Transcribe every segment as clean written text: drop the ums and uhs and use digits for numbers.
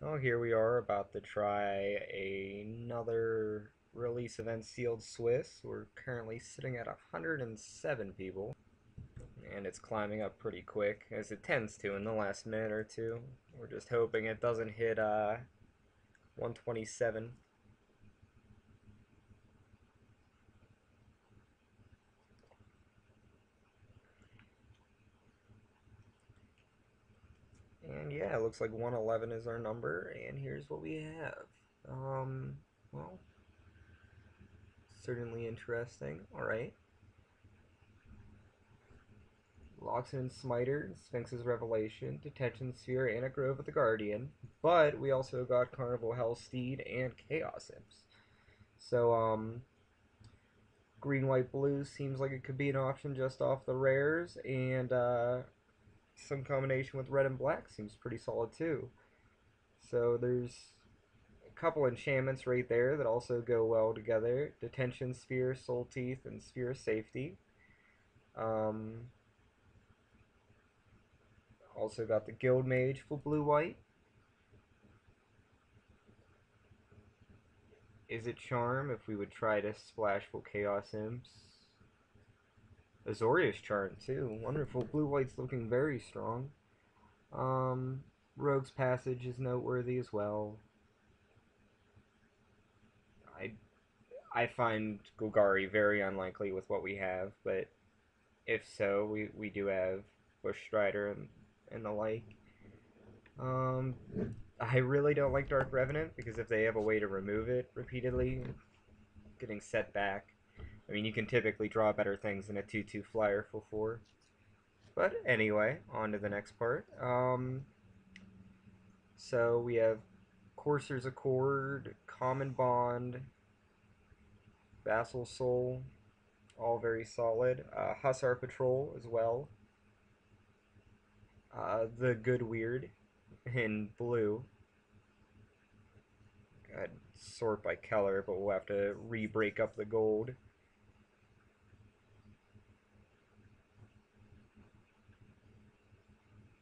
Oh, here we are about to try another release event sealed Swiss. We're currently sitting at 107 people, and it's climbing up pretty quick, as it tends to in the last minute or two. We're just hoping it doesn't hit 127. And yeah, it looks like 111 is our number, and here's what we have. Well, certainly interesting. Alright. Loxodon Smiter, Sphinx's Revelation, Detention Sphere, and a Grove of the Guardian. But we also got Carnival Hellsteed and Chaos Imps. So, green, white, blue seems like it could be an option just off the rares, and some combination with red and black seems pretty solid too. So there's a couple enchantments right there that also go well together. Detention Sphere, Soul Teeth, and Sphere of Safety. Um, Also got the Guild Mage for blue-white. Is it Charm if we would try to splashful Chaos Imps? Azorius Charm too. Wonderful. Blue-white's looking very strong. Um, Rogue's Passage is noteworthy as well. I I find Golgari very unlikely with what we have, but if so, we do have Bush Strider and the like. Um, I really don't like Dark Revenant because if they have a way to remove it repeatedly, getting set back. I mean, you can typically draw better things than a 2/2 flyer for 4. But anyway, on to the next part. So we have Courser's Accord, Common Bond, Vassal Soul, all very solid. Hussar Patrol as well. The Good Weird in blue. I'd sort by color, but we'll have to re-break up the gold.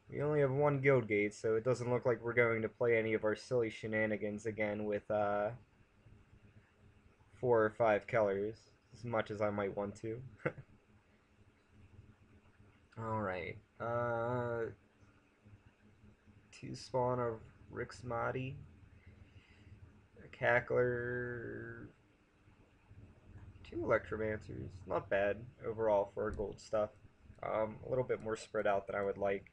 We only have one guild gate, so it doesn't look like we're going to play any of our silly shenanigans again with 4 or 5 colors, as much as I might want to. Alright, 2 spawn of Rixmati, a Cackler, 2 Electromancers, not bad overall for our gold stuff. A little bit more spread out than I would like.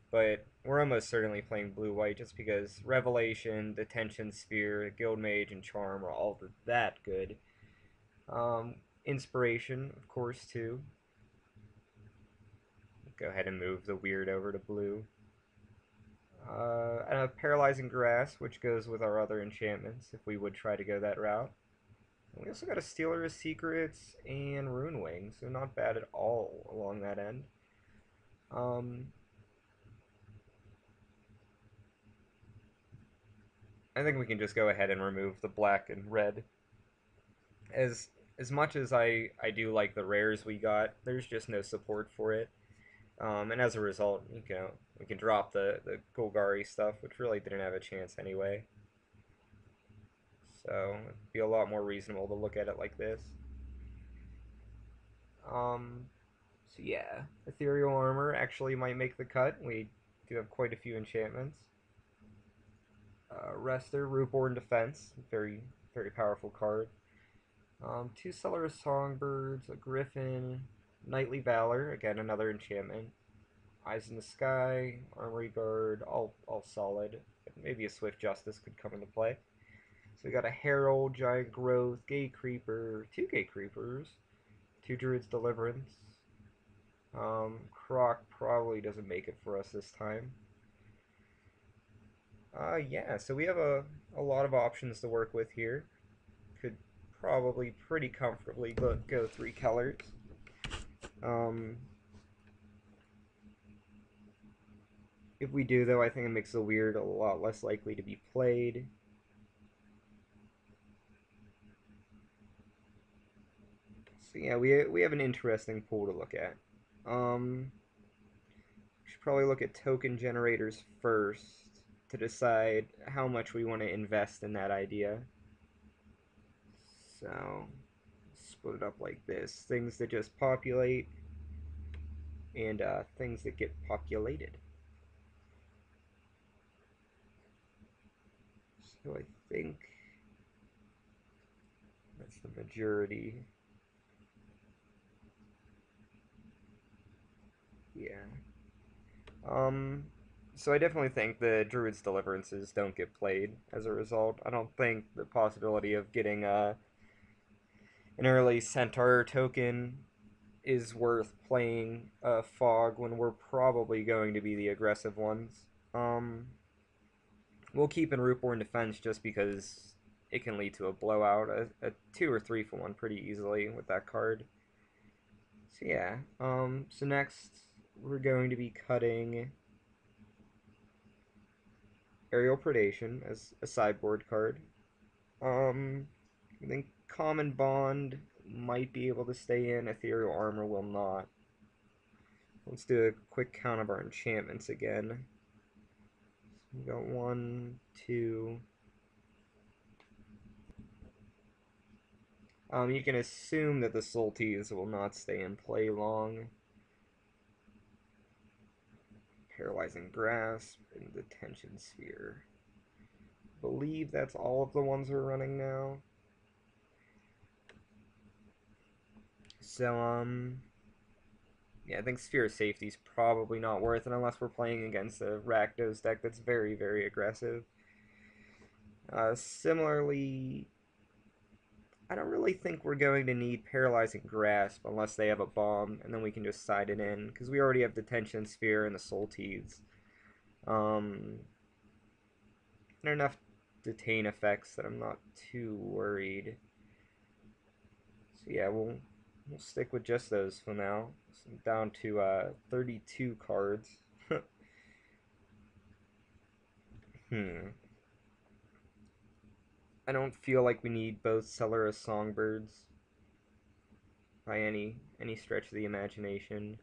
But we're almost certainly playing blue-white just because Revelation, Detention Sphere, Guild Mage, and Charm are all that good. Inspiration, of course, too. Go ahead and move the weird over to blue. And a Paralyzing Grass, which goes with our other enchantments, if we would try to go that route. And we also got a Stealer of Secrets and Rune Wing, so not bad at all along that end. I think we can just go ahead and remove the black and red. As much as I do like the rares we got, there's just no support for it. And as a result, we can drop the Golgari stuff, which really didn't have a chance anyway. So it'd be a lot more reasonable to look at it like this. So yeah, Ethereal Armor actually might make the cut. We do have quite a few enchantments. Rester, Rootborn Defense, very powerful card. 2 Cellar Songbirds, a Griffin, Knightly Valor, again another enchantment. Eyes in the Sky, Armory Guard, all solid. Maybe a Swift Justice could come into play. So we got a Herald, Giant Growth, Gate Creeper, 2 Gate Creepers, 2 Druid's Deliverance. Croc probably doesn't make it for us this time. Yeah, so we have a lot of options to work with here. Could probably pretty comfortably go 3 colors. If we do, though, I think it makes the weird a lot less likely to be played. So yeah, we have an interesting pool to look at. We should probably look at token generators first. to decide how much we want to invest in that idea. So, split it up like this. Things that just populate, and things that get populated. So I think that's the majority. Yeah. Um, so I definitely think the Druid's Deliverances don't get played as a result. I don't think the possibility of getting an early Centaur token is worth playing Fog when we're probably going to be the aggressive ones. Um, we'll keep in Rootborn Defense just because it can lead to a blowout, a 2 or 3 for 1 pretty easily with that card. So yeah, so next we're going to be cutting Aerial Predation as a sideboard card. I think Common Bond might be able to stay in, Ethereal Armor will not. Let's do a quick count of our enchantments again. So we got 1, 2. You can assume that the Sulties will not stay in play long. Paralyzing Grasp and the Tension Sphere. I believe that's all of the ones we're running now. So, yeah, I think Sphere of Safety is probably not worth it unless we're playing against a Rakdos deck that's very, very aggressive. Similarly, I don't really think we're going to need Paralyzing Grasp unless they have a bomb, and then we can just side it in, because we already have the Tension Sphere and the Sulties. There are enough detain effects that I'm not too worried. So yeah, we'll stick with just those for now. So I'm down to 32 cards. I don't feel like we need both Cellar Songbirds by any stretch of the imagination.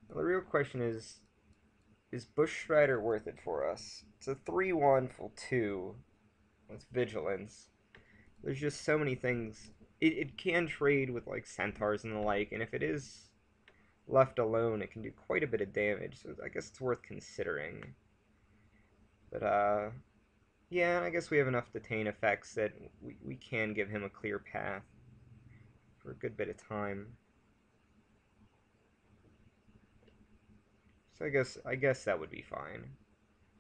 Well, the real question is Bush Strider worth it for us? It's a 3/1 full 2 with Vigilance. There's just so many things. It can trade with like Centaurs and the like, and if it is left alone, it can do quite a bit of damage, so I guess it's worth considering. But, yeah, I guess we have enough detain effects that we can give him a clear path for a good bit of time. So I guess that would be fine.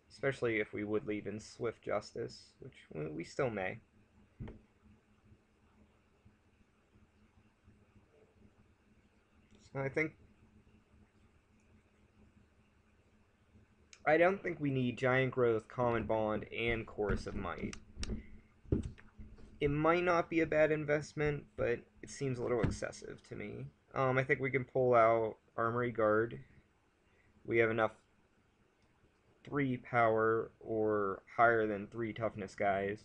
Especially if we would leave in Swift Justice, which we still may. So I don't think we need Giant Growth, Common Bond, and Chorus of Might. It might not be a bad investment, but it seems a little excessive to me. I think we can pull out Armory Guard. We have enough 3 power or higher than 3 toughness guys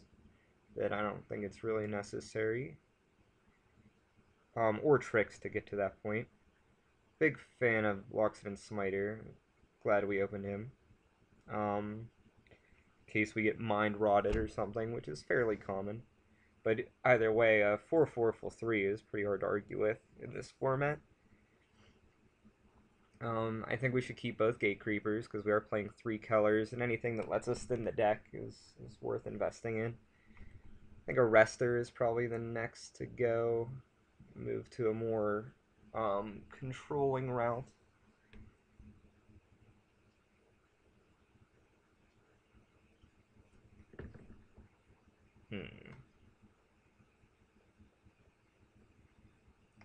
that I don't think it's really necessary. Or tricks to get to that point. Big fan of Loxodon Smiter. Glad we opened him. In case we get Mind Rotted or something, which is fairly common. But either way, a 4/4 full 3 is pretty hard to argue with in this format. I think we should keep both Gate Creepers because we are playing 3 colors, and anything that lets us thin the deck is worth investing in. I think Arrestor is probably the next to go. Move to a more controlling route.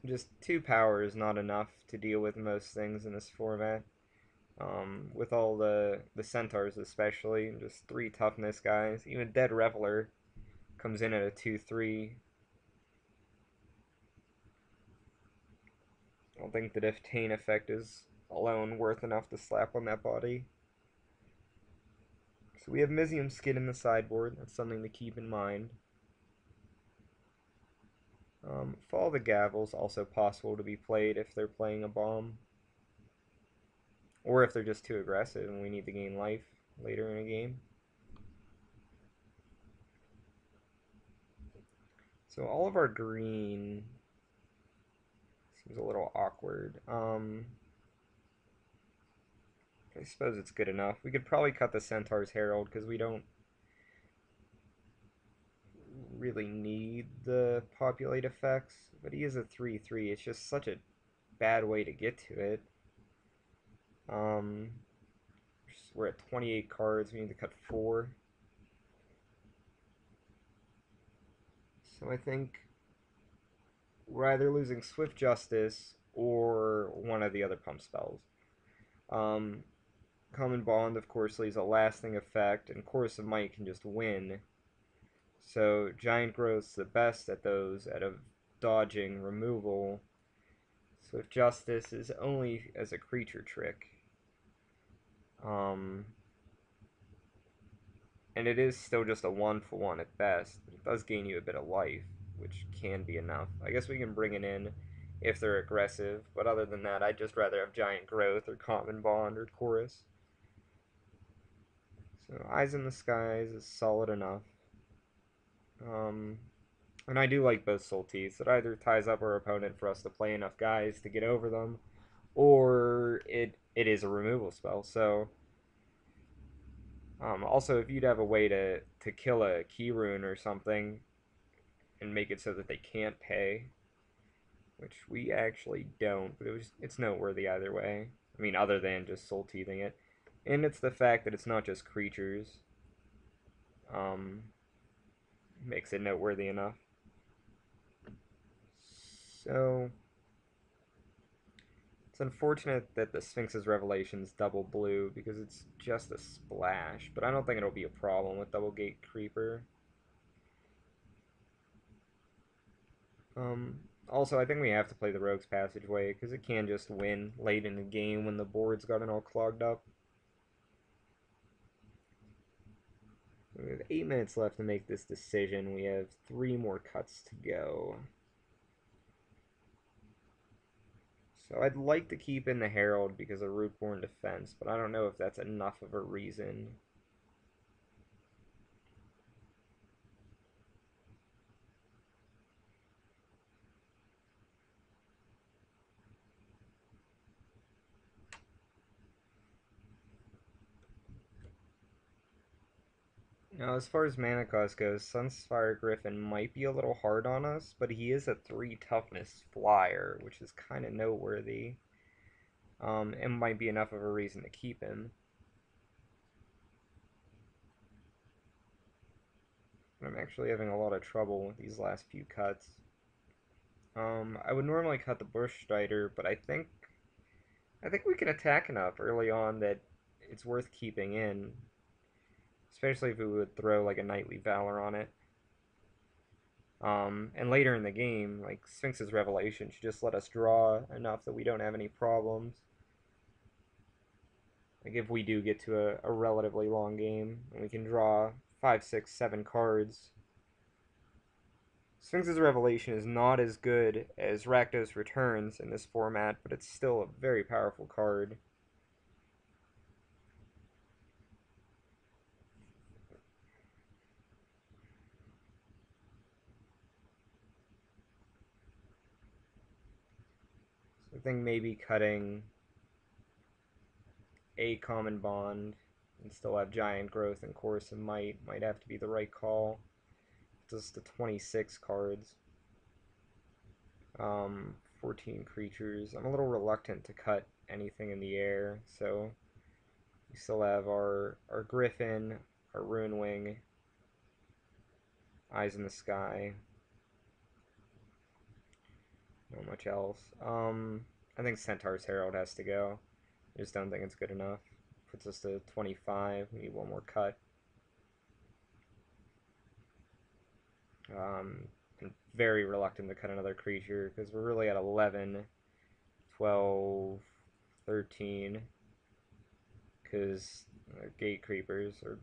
Just 2 power is not enough to deal with most things in this format. With all the centaurs especially, just 3 toughness guys. Even Dead Reveler comes in at a 2/3. I don't think the Detain effect is alone worth enough to slap on that body. So we have Mizium Skin in the sideboard. That's something to keep in mind. Fall the Gavel's also possible to be played if they're playing a bomb. Or if they're just too aggressive and we need to gain life later in a game. So all of our green seems a little awkward. I suppose it's good enough. We could probably cut the Centaur's Herald because we don't really need the populate effects. But he is a 3/3. It's just such a bad way to get to it. Um, we're at 28 cards. We need to cut 4. So I think we're either losing Swift Justice or one of the other pump spells. Um, Common Bond, of course, leaves a lasting effect, and Chorus of Might can just win. So Giant Growth's the best at those, out of dodging removal. Swift Justice is only as a creature trick. Um, and it is still just a 1-for-1 at best, but it does gain you a bit of life, which can be enough. I guess we can bring it in if they're aggressive, but other than that, I'd just rather have Giant Growth or Common Bond or Chorus. So Eyes in the Skies is solid enough. And I do like both Soul Teeth. It either ties up our opponent for us to play enough guys to get over them, or it is a removal spell. So also, if you'd have a way to kill a key rune or something and make it so that they can't pay, which we actually don't, but it's noteworthy either way. I mean, other than just soul teething it, and it's the fact that it's not just creatures. Makes it noteworthy enough. So it's unfortunate that the Sphinx's Revelation's double blue because it's just a splash, but I don't think it'll be a problem with Double Gate Creeper. Also, I think we have to play the Rogue's Passageway because it can just win late in the game when the board's gotten all clogged up. So we have 8 minutes left to make this decision. We have 3 more cuts to go. So I'd like to keep in the Herald because of Rootborn Defense, but I don't know if that's enough of a reason. Now, as far as mana cost goes, Sunspire Griffin might be a little hard on us, but he is a 3 toughness flyer, which is kind of noteworthy. And might be enough of a reason to keep him. But I'm actually having a lot of trouble with these last few cuts. I would normally cut the Bush Strider, but I think we can attack enough early on that it's worth keeping in. Especially if we would throw like a Knightly Valor on it. And later in the game, like Sphinx's Revelation should just let us draw enough that we don't have any problems. Like if we do get to a relatively long game and we can draw 5, 6, 7 cards. Sphinx's Revelation is not as good as Rakdos Returns in this format, but it's still a very powerful card. So I think maybe cutting a Common Bond and still have Giant Growth and Chorus of might have to be the right call. Just the 26 cards. 14 creatures. I'm a little reluctant to cut anything in the air, so we still have our Griffin, our Rune Wing, Eyes in the Sky. Not much else. I think Centaur's Herald has to go. I just don't think it's good enough. Puts us to 25. We need one more cut. I'm very reluctant to cut another creature because we're really at 11, 12, 13. Because gate creepers are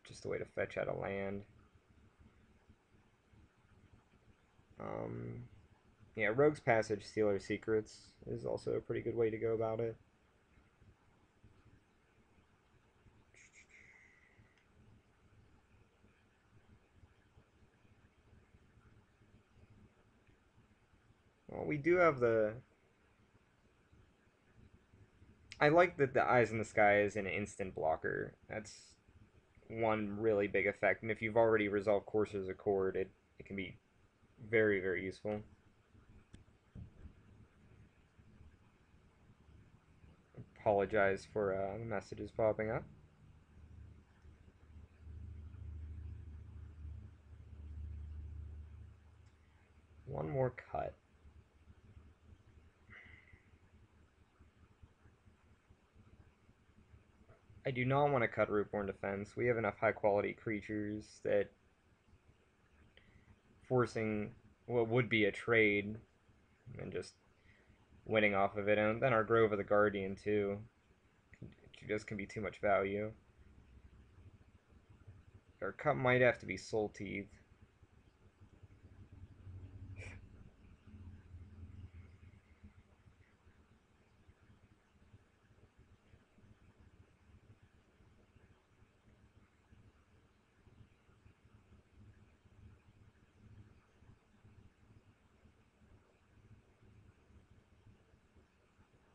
just a way to fetch out a land. Yeah, Rogue's Passage, Stealer Secrets is also a pretty good way to go about it. Well, we do have the. I like that the Eyes in the Sky is an instant blocker. That's one really big effect, and if you've already resolved Courser's Accord, it can be very, very useful. Apologize for messages popping up. One more cut. I do not want to cut Rootborn Defense. We have enough high quality creatures that forcing what would be a trade and just winning off of it, and then our Grove of the Guardian too. It just can be too much value. Our cut might have to be Soul Teeth.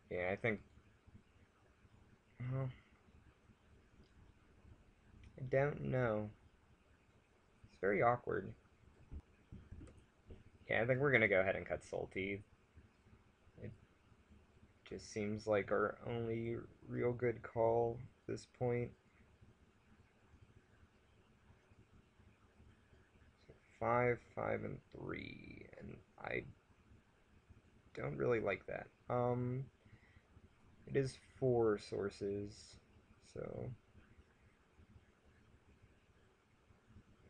Yeah, I think. Well, I don't know. It's very awkward. Yeah, I think we're gonna go ahead and cut Soul Teeth. It just seems like our only real good call at this point. So 5, 5, and 3, and I don't really like that. It is 4 sources, so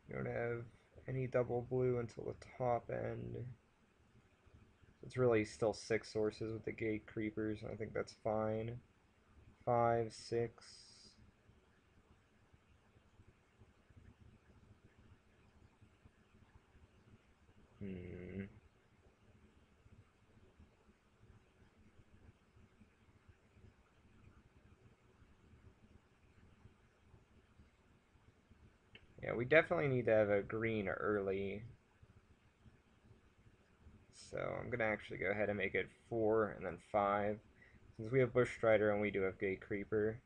we don't have any double blue until the top end. So it's really still 6 sources with the Gate Creepers, and I think that's fine. 5, 6. Hmm. Yeah, we definitely need to have a green early. So I'm going to actually go ahead and make it 4 and then 5. Since we have Bush Strider and we do have Gate Creeper.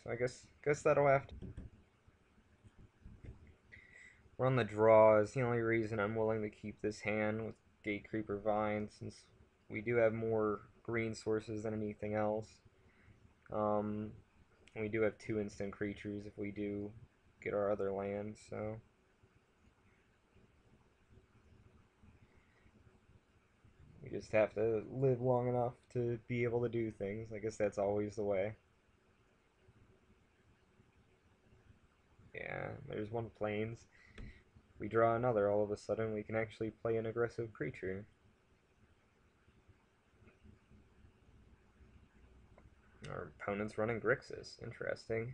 So I guess that'll have to. We're on the draw is the only reason I'm willing to keep this hand with Gate Creeper Vine, since we do have more green sources than anything else. And we do have 2 instant creatures if we do get our other lands, so. We just have to live long enough to be able to do things. I guess that's always the way. Yeah, there's one plains. We draw another, all of a sudden we can actually play an aggressive creature. Our opponent's running Grixis. Interesting.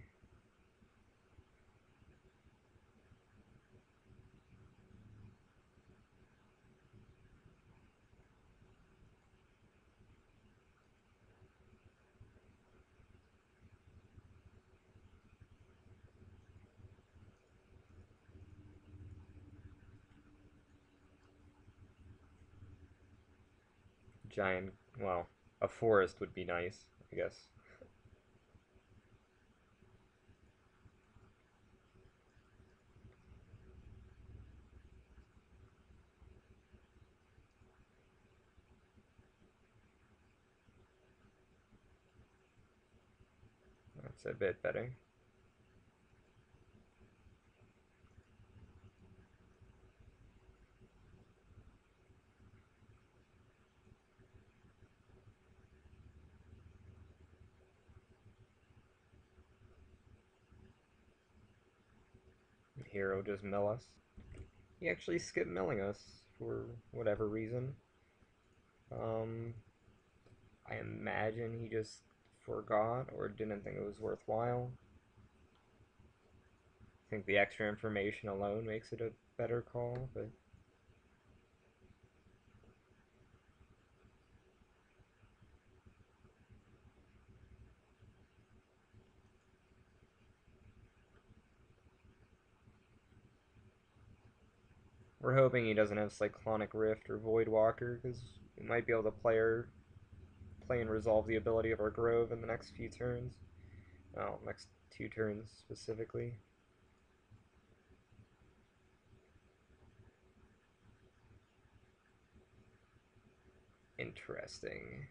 Giant, well, a forest would be nice, I guess. That's a bit better. Hero just mill us. He actually skipped milling us for whatever reason. Um, I imagine he just forgot or didn't think it was worthwhile. I think the extra information alone makes it a better call, but We're hoping he doesn't have Cyclonic Rift or Void Walker, because we might be able to play and resolve the ability of our Grove in the next few turns. Oh, next 2 turns specifically. Interesting.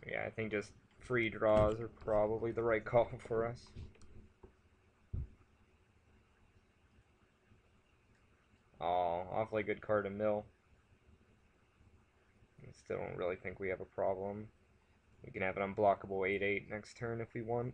Yeah, I think just free draws are probably the right call for us. Oh, awfully good card to mill. I still don't really think we have a problem. We can have an unblockable 8/8 next turn if we want.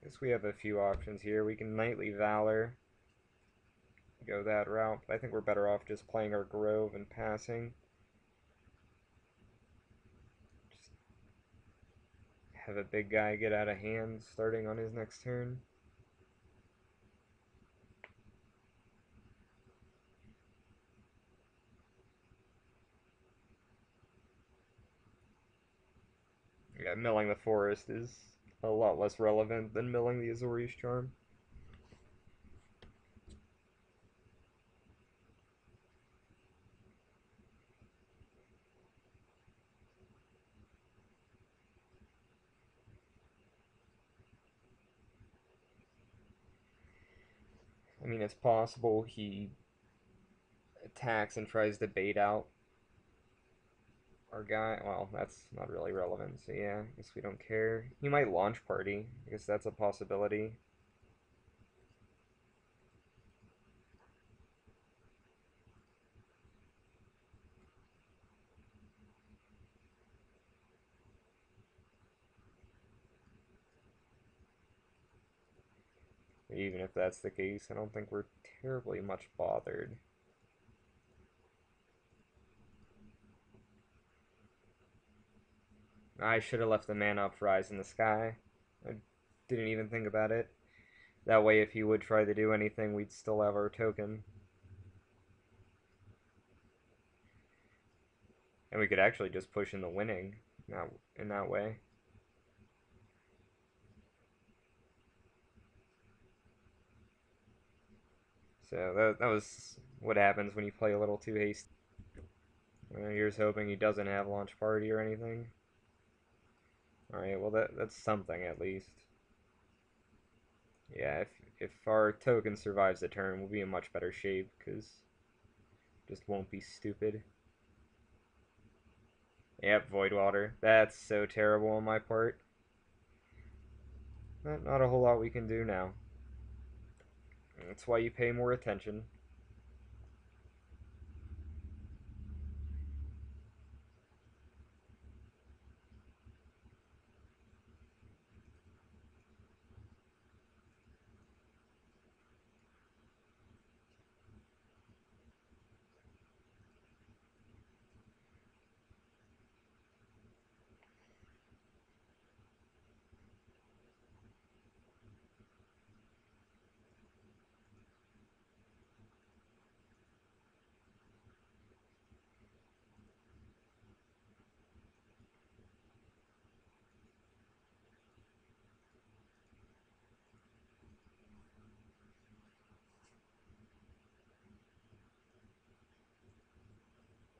Guess we have a few options here. We can Knightly Valor, go that route, but I think we're better off just playing our Grove and passing. Just have a big guy get out of hand starting on his next turn. Yeah, milling the forest is a lot less relevant than milling the Azorius Charm. I mean, it's possible he attacks and tries to bait out our guy. Well, that's not really relevant, so yeah, I guess we don't care. He might launch party. I guess that's a possibility. Even if that's the case, I don't think we're terribly much bothered. I should have left the mana up for Eyes in the Sky. I didn't even think about it. That way, if he would try to do anything, we'd still have our token. And we could actually just push in the winning in that way. So that was what happens when you play a little too hasty. Here's hoping he doesn't have launch party or anything. Alright, well that's something at least. Yeah, if our token survives the turn, we'll be in much better shape, because just won't be stupid. Yep, Void Water. That's so terrible on my part. Not a whole lot we can do now. That's why you pay more attention.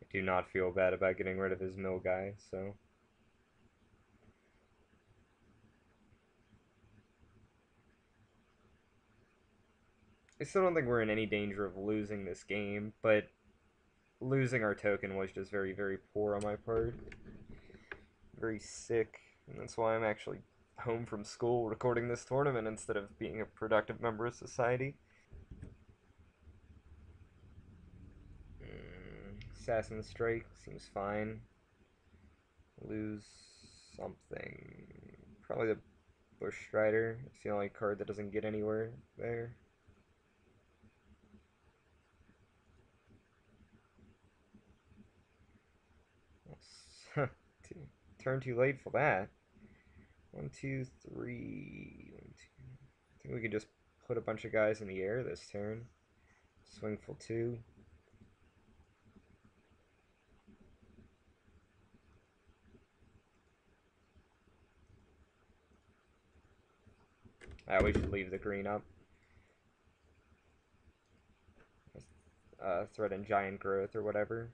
I do not feel bad about getting rid of his mill guy, so... I still don't think we're in any danger of losing this game, but losing our token was just very, very poor on my part. Very sick, and that's why I'm actually home from school recording this tournament instead of being a productive member of society. Assassin Strike seems fine. Lose something. Probably the Bush Strider. It's the only card that doesn't get anywhere there. Turn too late for that. 1, 2, 3. 1, 2. I think we could just put a bunch of guys in the air this turn. Swing full 2. We should leave the green up. Threaten giant growth or whatever.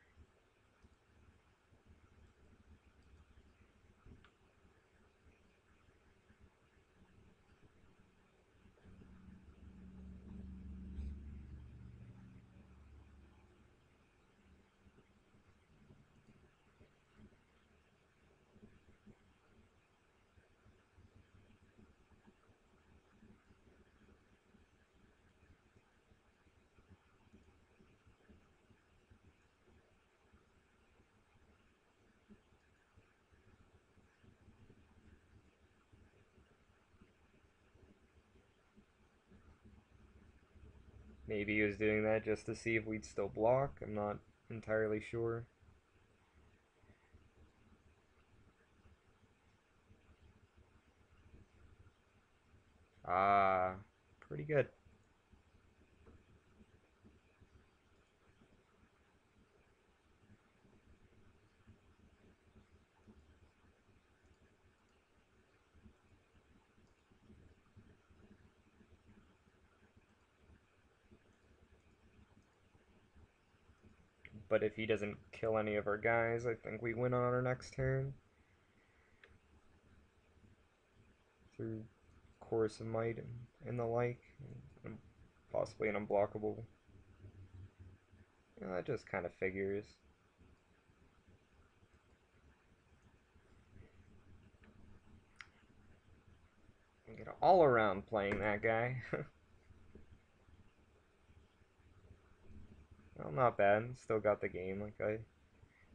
Maybe he was doing that just to see if we'd still block. I'm not entirely sure. Ah, pretty good. But if he doesn't kill any of our guys, I think we win on our next turn. Through Chorus of Might and the like. And possibly an unblockable. That just kind of figures. Get all around playing that guy. Well, not bad. Still got the game like I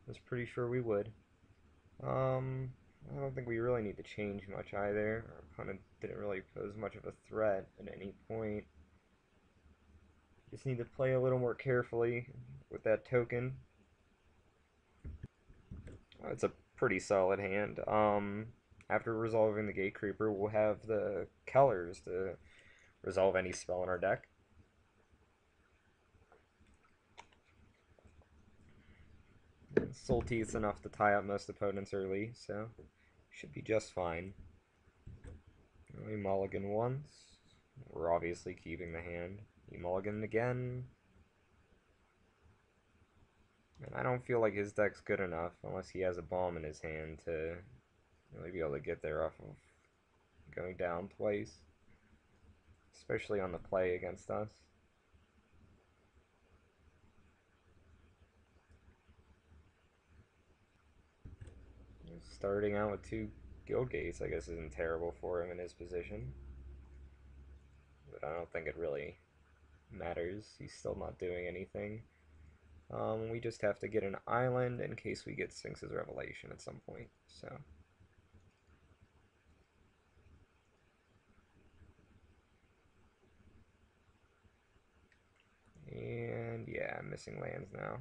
was pretty sure we would. I don't think we really need to change much either. Our opponent didn't really pose much of a threat at any point. Just need to play a little more carefully with that token. It's a pretty solid hand. After resolving the Gate Creeper, we'll have the Kellers to resolve any spell in our deck. Soul Teeth's enough to tie up most opponents early, so should be just fine. We mulligan once. We're obviously keeping the hand. He mulligan again. And I don't feel like his deck's good enough unless he has a bomb in his hand to really be able to get there off of going down twice. Especially on the play against us. Starting out with 2 guild gates, I guess, isn't terrible for him in his position. But I don't think it really matters. He's still not doing anything. We just have to get an island in case we get Sphinx's Revelation at some point. So. And yeah, I'm missing lands now.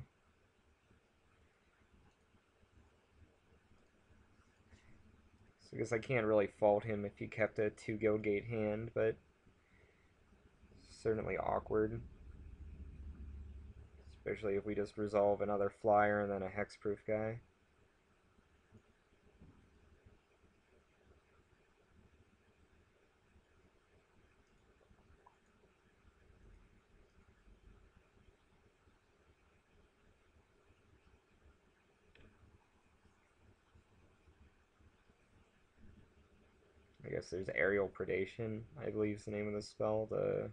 So I guess I can't really fault him if he kept a 2 guild gate hand, but certainly awkward. Especially if we just resolve another flyer and then a hexproof guy. I guess there's Aerial Predation, I believe is the name of the spell. The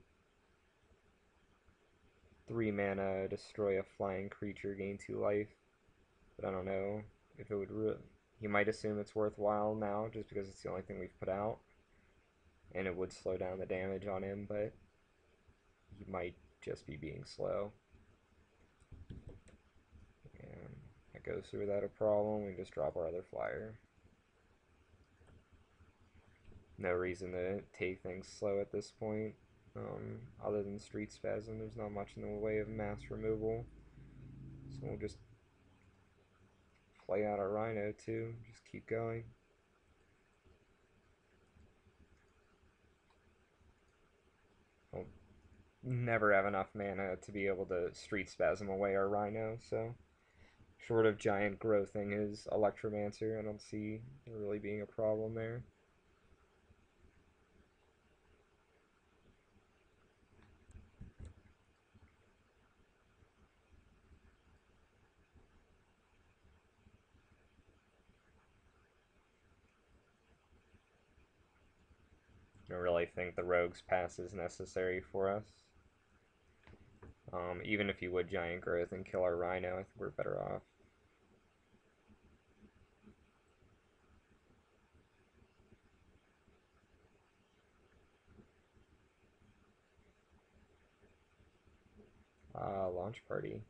3 mana, destroy a flying creature, gain 2 life. But I don't know if it would. He might assume it's worthwhile now just because it's the only thing we've put out. and it would slow down the damage on him, but he might just be being slow. And that goes through without a problem. We just drop our other flyer. No reason to take things slow at this point. Other than Street Spasm, there's not much in the way of mass removal. So we'll just play out our Rhino too. Just keep going. We'll never have enough mana to be able to Street Spasm away our Rhino, so short of giant growthing his Electromancer, I don't see there really being a problem there. I don't really think the Rogue's Pass is necessary for us. Even if you would Giant Growth and kill our Rhino, I think we're better off. Launch Party.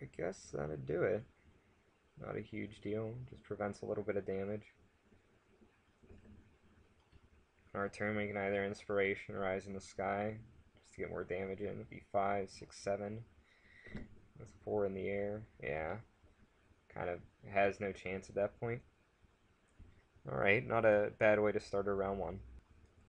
I guess that'd do it. Not a huge deal, just prevents a little bit of damage. On our turn, we can either Inspiration or Rise in the Sky, just to get more damage in. It'd be 5, 6, 7. With 4 in the air. Yeah. Kind of has no chance at that point. Alright, not a bad way to start a round 1.